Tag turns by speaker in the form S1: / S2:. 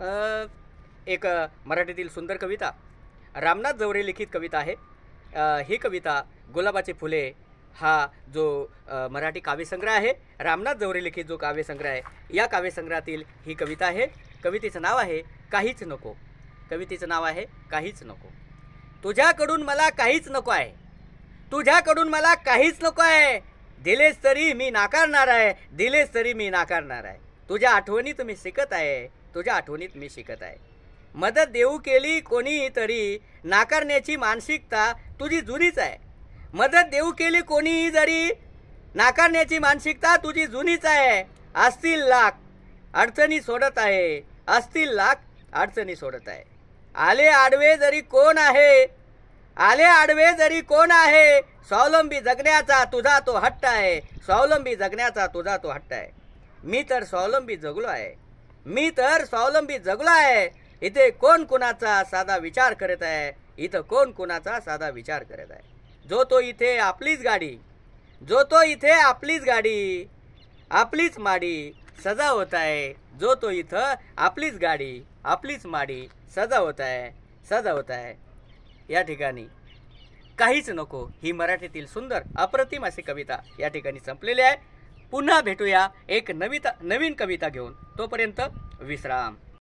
S1: अ, एक मराठीतील सुंदर कविता रामनाथ जवरे लिखित कविता आहे। ही कविता गुलाबाची फुले हा जो मराठी काव्यसंग्रह आहे, रामनाथ जवरे लिखित जो काव्यसंग्रह आहे, या काव्यसंग्रहातील ही कविता आहे। कवितेचं नाव आहे काहीच नको। कवितेचं नाव आहे काहीच नको। तुझ्याकडून मला काहीच नको आहे, तुझ्याकडून मला काहीच नको आहे, दिलेस तरी मी नाकारणार आहे, दिलेस तरी मी नाकारणार आहे। तुझ्या आठवणीत मी शिकत आहे, तुझ्या आठवणीत मी शिकत आहे। मदत देऊ केली कोणी तरी नाकारण्याची मानसिकता तुझी जुनीच आहे। मदत देऊ केली कोणी जरी नाकारण्याची मानसिकता तुझी जुनीच आहे। असतील लाख अडचणी सोडत आहे, असतील लाख अडचणी सोडत आहे। आले आडवे जरी कोण आहे, आले आडवे जरी कोण आहे, स्वावलंबी जगण्याचा तुझा तो हट्ट आहे, स्वावलंबी जगण्याचा तुझा तो हट्ट आहे। मी तर स्वावलंबी जगलो आहे, मी तर स्वावलंबी जगलो आहे। इथे कोण कुणाचा साधा विचार करत आहे, इथं कोण कुणाचा साधा विचार करत आहे। जो तो इथे आपलीच गाडी, जो तो इथे आपलीच गाडी, आपलीच माडी सजावत आहे। जो तो इथं आपलीच गाडी, आपलीच माडी सजावत आहे, सजावत आहे। या ठिकाणी काहीच नको ही मराठीतील सुंदर अप्रतिम अशी कविता या ठिकाणी संपलेली आहे। पुन्हा भेटूया एक नवीन कविता घेऊन, तोपर्यंत विश्राम।